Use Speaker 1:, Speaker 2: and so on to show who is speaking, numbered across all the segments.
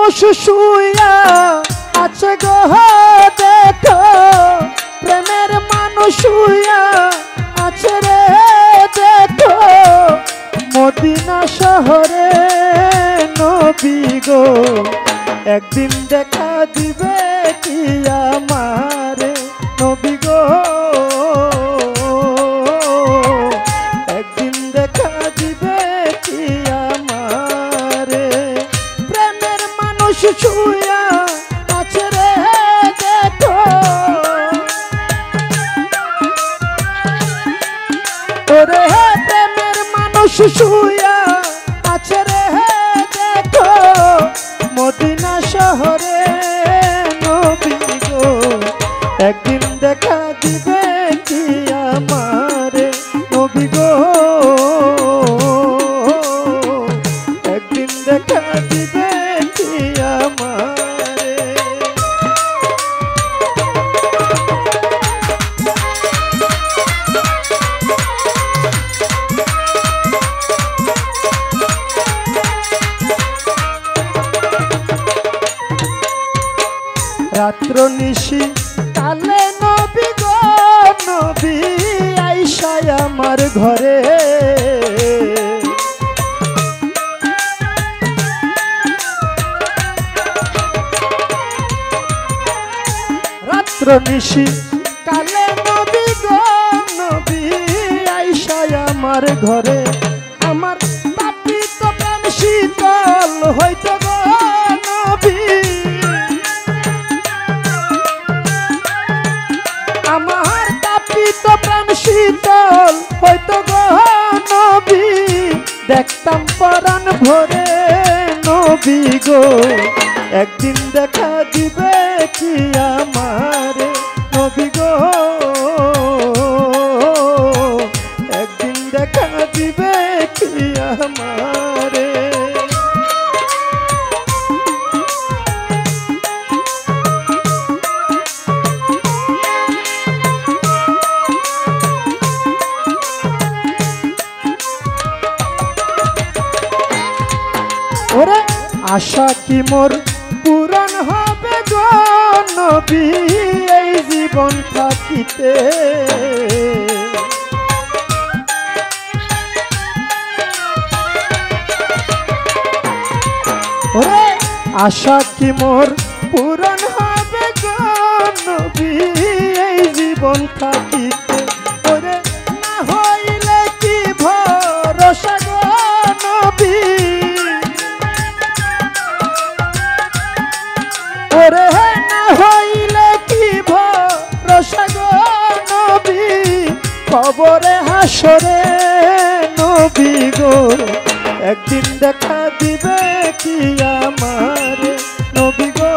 Speaker 1: মানুষ শুইয়া আছে গো দেখো, প্রেমের মানুষ শুইয়া আছে রে দেখো, মদিনা শহরে নবী গো একদিন দেখা দিবে কি আমারে নবী গো, একদিন দেখা দিবে কি আমারে। প্রেমের মানুষ শুইয়া আছে রে দেখো, ওরে প্রেমের মানুষ শুইয়া আছে রে দেখো, মদিনা শহরে নবী গো একদিন দেখা দিবে কি আমারে নবী গো, একদিন দেখা দিবে কি আমারে। রাত্র নিশি কালে নবী গো নবী আইসায় আমার ঘরে, রাত্র নিশি কালে নবী গো নবী আইসায় আমার ঘরে, আমার তাপিত প্রাণ শীতল হইতো গো নবী, আমার তাপিত প্রাণ শীতল হইতো গো নবী, দেখতাম পরাণ ভরে নবী গো একদিন দেখা দিবে কি আমারে নবী গো, একদিন দেখা দিবে কি আমারে। ওরে আশা কি মোর পূরণ হবে গো নবী এই জীবন থাকিতে, ওরে আশা কি মোর পূরণ হবে গো নবী এই জীবন থাকিতে, ওরে না হইলে কি ভরসা গো নবী, ওরে না হইলে কি ভরসা গো নবী, কবরে হাসরে নবী গো একদিন দেখা দিবে কি আমারে নবী গো,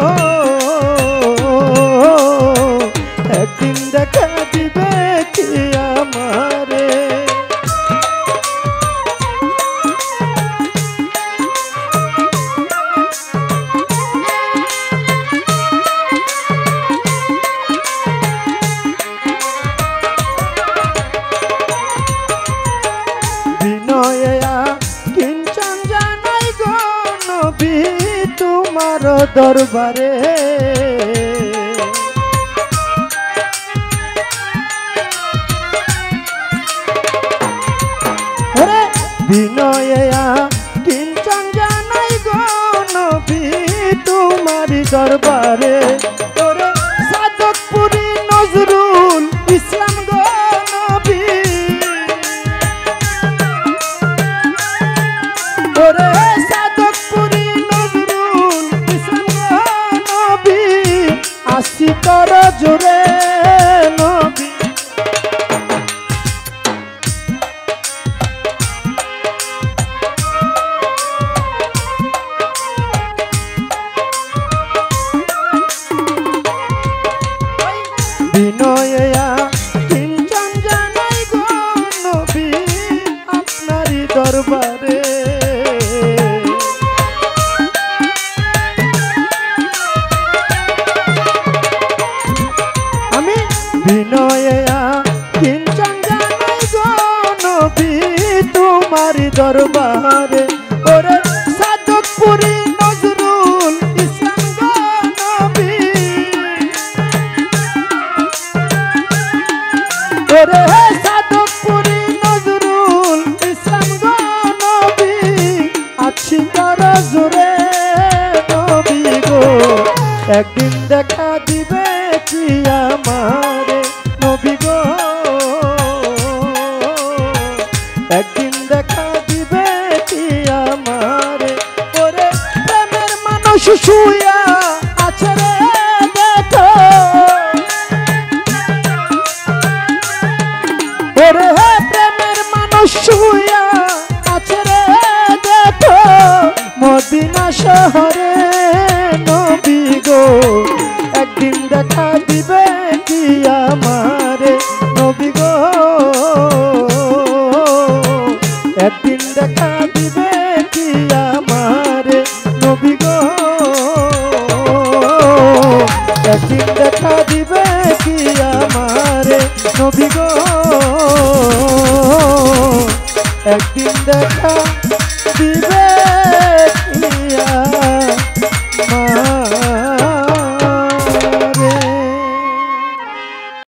Speaker 1: একদিন দেখা দিবে কি আমারে। বিনয়া কিঞ্চন জানাই গো নবী তোমার দরবারে, বিনয়া কিঞ্চন জানাই গো নবী তোমার দরবারে, ওরে সাদতপুরি নজরুল ইসলাম গো নবী, ওরে সাদতপুরি নজরুল ইসলাম গো নবী আসি কর জোরে নবী। একদিন দেখা দিবে কি আমারে নবী গো একদিন দেখা দিবে কি আমারে ওরে প্রেমের মানুষ শুয়া আছে রে দেখো ওরে প্রেমের মানুষ শুয়া আছে রে দেখো মদিনা শহরে নবী গো একদিন দেখা দিবে কি আমারে নবী গো একদিন দেখা দিবে কি আমারে নবী গো একদিন দেখা দিবে কি আমারে নবী গো একদিন দেখা দিবে